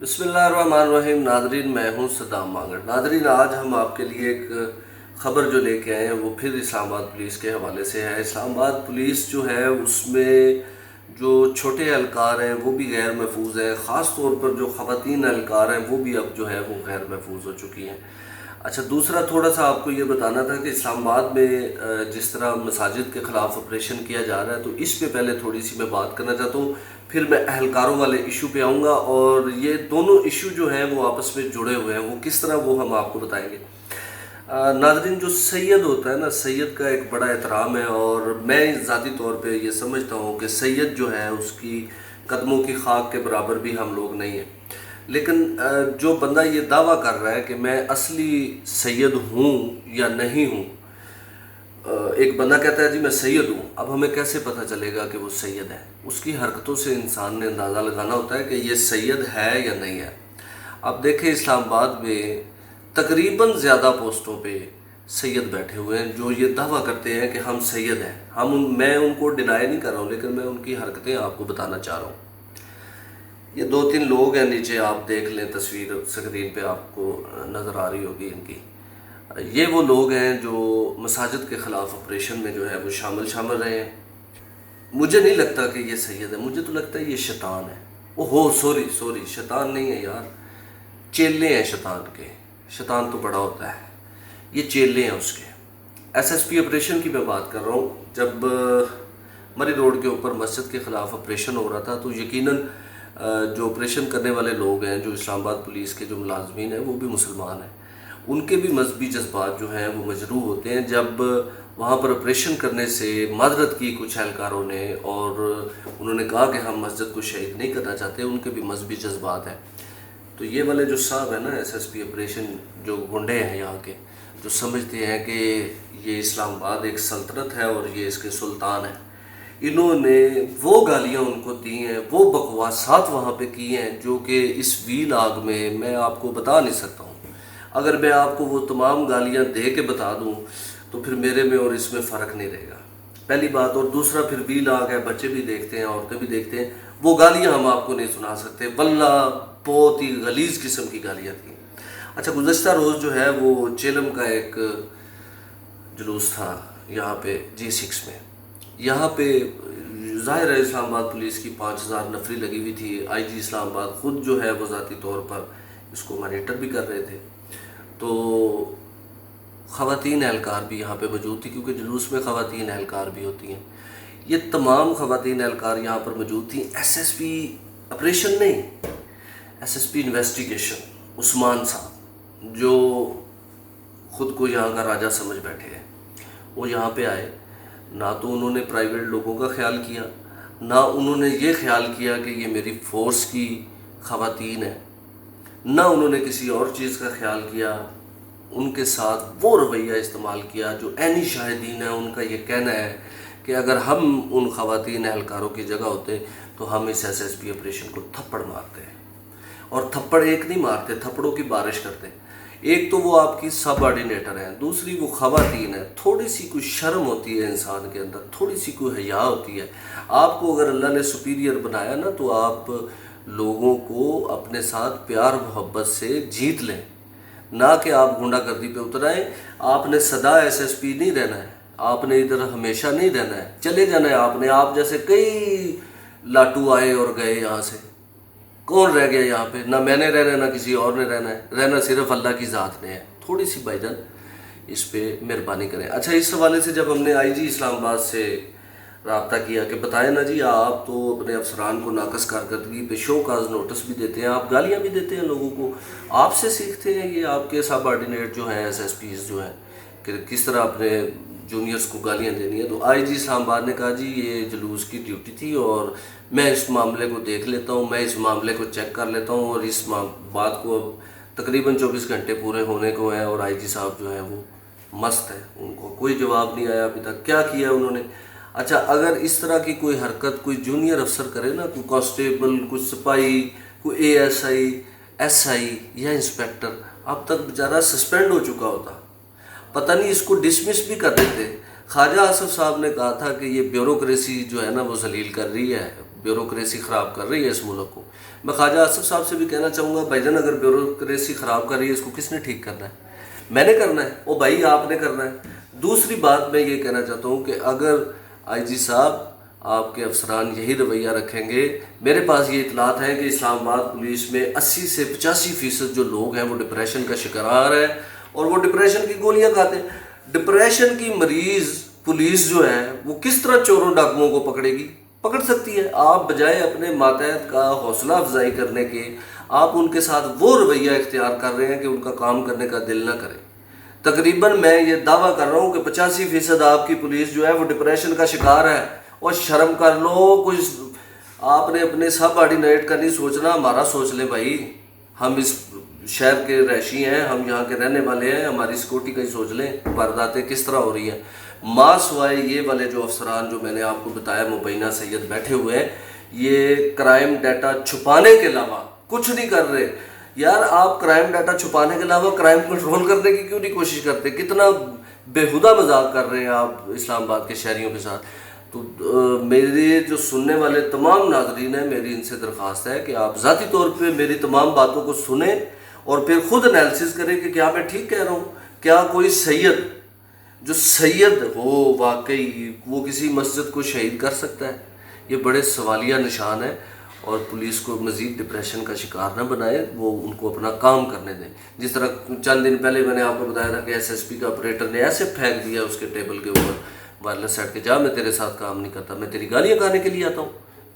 بسم اللہ الرحمن الرحیم۔ ناظرین، میں ہوں صدام مانگڑ۔ ناظرین، آج ہم آپ کے لیے ایک خبر جو لے کے آئے ہیں وہ پھر اسلام آباد پولیس کے حوالے سے ہے۔ اسلام آباد پولیس جو ہے اس میں جو چھوٹے اہلکار ہیں وہ بھی غیر محفوظ ہیں، خاص طور پر جو خواتین اہلکار ہیں وہ بھی اب جو ہے وہ غیر محفوظ ہو چکی ہیں۔ اچھا، دوسرا تھوڑا سا آپ کو یہ بتانا تھا کہ اسلام آباد میں جس طرح مساجد کے خلاف آپریشن کیا جا رہا ہے، تو اس پہ پہلے تھوڑی سی میں بات کرنا چاہتا ہوں، پھر میں اہلکاروں والے ایشو پہ آؤں گا، اور یہ دونوں ایشو جو ہیں وہ آپس میں جڑے ہوئے ہیں، وہ کس طرح وہ ہم آپ کو بتائیں گے۔ ناظرین، جو سید ہوتا ہے نا، سید کا ایک بڑا احترام ہے، اور میں ذاتی طور پہ یہ سمجھتا ہوں کہ سید جو ہے اس کی قدموں کی خاک کے برابر بھی ہم لوگ نہیں ہیں۔ لیکن جو بندہ یہ دعویٰ کر رہا ہے کہ میں اصلی سید ہوں یا نہیں ہوں، ایک بندہ کہتا ہے جی میں سید ہوں، اب ہمیں کیسے پتہ چلے گا کہ وہ سید ہے؟ اس کی حرکتوں سے انسان نے اندازہ لگانا ہوتا ہے کہ یہ سید ہے یا نہیں ہے۔ اب دیکھیں، اسلام آباد میں تقریباً زیادہ پوسٹوں پہ سید بیٹھے ہوئے ہیں جو یہ دعویٰ کرتے ہیں کہ ہم سید ہیں۔ میں ان کو ڈینائی نہیں کر رہا ہوں، لیکن میں ان کی حرکتیں آپ کو بتانا چاہ رہا ہوں۔ یہ 2-3 لوگ ہیں، نیچے آپ دیکھ لیں، تصویر اسکرین پہ آپ کو نظر آ رہی ہوگی ان کی۔ یہ وہ لوگ ہیں جو مساجد کے خلاف آپریشن میں جو ہے وہ شامل رہے ہیں۔ مجھے نہیں لگتا کہ یہ سید ہے، مجھے تو لگتا ہے یہ شیطان ہے۔ سوری، شیطان نہیں ہے یار، چیلے ہیں شیطان کے۔ شیطان تو بڑا ہوتا ہے، یہ چیلے ہیں اس کے۔ SSP آپریشن کی میں بات کر رہا ہوں۔ جب مری روڈ کے اوپر مسجد کے خلاف آپریشن ہو رہا تھا تو یقیناً جو آپریشن کرنے والے لوگ ہیں، جو اسلام آباد پولیس کے جو ملازمین ہیں، وہ بھی مسلمان ہیں۔ ان کے بھی مذہبی جذبات جو ہیں وہ مجروح ہوتے ہیں۔ جب وہاں پر آپریشن کرنے سے معذرت کی کچھ اہلکاروں نے، اور انہوں نے کہا کہ ہم مسجد کو شہید نہیں کرنا چاہتے، ان کے بھی مذہبی جذبات ہیں۔ تو یہ والے جو صاحب ہیں نا، SSP آپریشن جو گنڈے ہیں یہاں کے، جو سمجھتے ہیں کہ یہ اسلام آباد ایک سلطنت ہے اور یہ اس کے سلطان ہیں، انہوں نے وہ گالیاں ان کو دی ہیں، وہ بکواسات وہاں پہ کی ہیں جو کہ اس ویل آگ میں آپ کو بتا نہیں سکتا ہوں۔ اگر میں آپ کو وہ تمام گالیاں دے کے بتا دوں تو پھر میرے میں اور اس میں فرق نہیں رہے گا، پہلی بات۔ اور دوسرا، پھر ویل آگ ہے، بچے بھی دیکھتے ہیں، عورتیں بھی دیکھتے ہیں، وہ گالیاں ہم آپ کو نہیں سنا سکتے۔ واللہ بہت ہی غلیظ قسم کی گالیاں تھیں۔ اچھا، گزشتہ روز جو ہے وہ چیلم کا ایک جلوس تھا یہاں پہ G6 میں۔ یہاں پہ ظاہر ہے اسلام آباد پولیس کی 5000 نفری لگی ہوئی تھی۔ IG اسلام آباد خود جو ہے وہ ذاتی طور پر اس کو مانیٹر بھی کر رہے تھے۔ تو خواتین اہلکار بھی یہاں پہ موجود تھی، کیونکہ جلوس میں خواتین اہلکار بھی ہوتی ہیں۔ یہ تمام خواتین اہلکار یہاں پر موجود تھیں۔ SSP آپریشن نہیں، SSP انویسٹیگیشن عثمان صاحب، جو خود کو یہاں کا راجہ سمجھ بیٹھے ہیں، وہ یہاں پہ آئے۔ نہ تو انہوں نے پرائیویٹ لوگوں کا خیال کیا، نہ انہوں نے یہ خیال کیا کہ یہ میری فورس کی خواتین ہیں، نہ انہوں نے کسی اور چیز کا خیال کیا۔ ان کے ساتھ وہ رویہ استعمال کیا جو عینی شاہدین ہیں، ان کا یہ کہنا ہے کہ اگر ہم ان خواتین اہلکاروں کی جگہ ہوتے تو ہم اس SSP آپریشن کو تھپڑ مارتے ہیں۔ اور تھپڑ ایک نہیں مارتے، تھپڑوں کی بارش کرتے۔ ایک تو وہ آپ کی سب آرڈینیٹر ہیں، دوسری وہ خواتین ہیں۔ تھوڑی سی کوئی شرم ہوتی ہے انسان کے اندر، تھوڑی سی کوئی حیا ہوتی ہے۔ آپ کو اگر اللہ نے سپیریئر بنایا نا، تو آپ لوگوں کو اپنے ساتھ پیار محبت سے جیت لیں، نہ کہ آپ غنڈہ گردی پہ اتر آئیں۔ آپ نے سدا SSP نہیں رہنا ہے، آپ نے ادھر ہمیشہ نہیں رہنا ہے، چلے جانا ہے۔ آپ جیسے کئی لاٹو آئے اور گئے یہاں سے، کون رہ گیا یہاں پہ؟ نہ میں نے رہنا ہے، نہ کسی اور نے رہنا ہے، رہنا صرف اللہ کی ذات نے ہے۔ تھوڑی سی بھائی جان اس پہ مہربانی کریں۔ اچھا، اس حوالے سے جب ہم نے IG اسلام آباد سے رابطہ کیا کہ بتائیں نا جی، آپ تو اپنے افسران کو ناقص کارکردگی پہ شو کاز نوٹس بھی دیتے ہیں، آپ گالیاں بھی دیتے ہیں لوگوں کو، آپ سے سیکھتے ہیں یہ آپ کے سب آرڈینیٹ جو ہیں، SSPs جو ہیں، کہ کس طرح اپنے جونیئرز کو گالیاں دینی ہے۔ تو IG اسلام آباد نے کہا جی یہ جلوس کی ڈیوٹی تھی، اور میں اس معاملے کو دیکھ لیتا ہوں، میں اس معاملے کو چیک کر لیتا ہوں، اور اس بات کو تقریباً 24 گھنٹے پورے ہونے کو ہیں، اور IG صاحب جو ہیں وہ مست ہیں، ان کو کوئی جواب نہیں آیا ابھی تک کیا کیا انہوں نے۔ اچھا، اگر اس طرح کی کوئی حرکت کوئی جونیئر افسر کرے نا، کوئی کانسٹیبل، کوئی سپاہی، کوئی ASI SI یا انسپیکٹر، اب تک بیچارہ سسپینڈ ہو چکا ہوتا، پتہ نہیں اس کو ڈسمس بھی کر دیتے۔ خواجہ آصف صاحب نے کہا تھا کہ یہ بیوروکریسی جو ہے نا وہ ذلیل کر رہی ہے، بیوروکریسی خراب کر رہی ہے اس ملک کو. میں خواجہ آصف صاحب سے بھی کہنا چاہوں گا بھائی جان اگر بیوروکریسی خراب کر رہی ہے اس کو کس نے ٹھیک کرنا ہے؟ میں نے کرنا ہے؟ او بھائی آپ نے کرنا ہے. دوسری بات میں یہ کہنا چاہتا ہوں کہ اگر آئی جی صاحب آپ کے افسران یہی رویہ رکھیں گے، میرے پاس یہ اطلاعات ہیں کہ اسلام آباد پولیس میں 80 سے 85% جو لوگ ہیں وہ ڈپریشن کا شکار ہیں اور وہ ڈپریشن کی گولیاں کھاتے ہیں. ڈپریشن کی مریض پولیس جو ہے وہ کس طرح چوروں ڈاکوؤں کو پکڑے گی؟ پکڑ سکتی ہے. آپ بجائے اپنے ماتحت کا حوصلہ افزائی کرنے کے آپ ان کے ساتھ وہ رویہ اختیار کر رہے ہیں کہ ان کا کام کرنے کا دل نہ کرے. تقریباً میں یہ دعویٰ کر رہا ہوں کہ 85% آپ کی پولیس جو ہے وہ ڈپریشن کا شکار ہے. اور شرم کر لو، کچھ آپ نے اپنے سب آرڈینیٹ کا نہیں سوچنا، ہمارا سوچ لیں بھائی. ہم اس شہر کے رہائشی ہیں، ہم یہاں کے رہنے والے ہیں، ہماری سیکورٹی کا ہی سوچ لیں وارداتیں کس طرح ہو رہی ہیں. ماں سوائے یہ والے جو افسران جو میں نے آپ کو بتایا مبینہ سید بیٹھے ہوئے ہیں، یہ کرائم ڈیٹا چھپانے کے علاوہ کچھ نہیں کر رہے. یار آپ کرائم ڈیٹا چھپانے کے علاوہ کرائم کنٹرول کرنے کی کیوں نہیں کوشش کرتے؟ کتنا بےہودہ مذاق کر رہے ہیں آپ اسلام آباد کے شہریوں کے ساتھ. تو میرے جو سننے والے تمام ناظرین ہیں، میری ان سے درخواست ہے کہ آپ ذاتی طور پہ میری تمام باتوں کو سنیں اور پھر خود انالیسس کریں کہ کیا میں ٹھیک کہہ رہا ہوں. کیا کوئی سید جو سید ہو واقعی وہ کسی مسجد کو شہید کر سکتا ہے؟ یہ بڑے سوالیہ نشان ہے. اور پولیس کو مزید ڈپریشن کا شکار نہ بنائے، وہ ان کو اپنا کام کرنے دیں. جس طرح چند دن پہلے میں نے آپ کو بتایا تھا کہ ایس ایس پی کا آپریٹر نے ایسے پھینک دیا اس کے ٹیبل کے اوپر وائرلیس سیٹ کے، جا میں تیرے ساتھ کام نہیں کرتا، میں تیری گالیاں کھانے کے لیے آتا ہوں.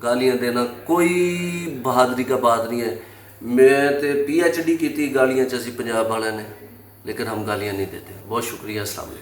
گالیاں دینا کوئی بہادری کا بات نہیں ہے. میں تے PhD کی تھی گالیاں چسی پنجاب والے نے، لیکن ہم گالیاں نہیں دیتے. بہت شکریہ. السلام علیکم.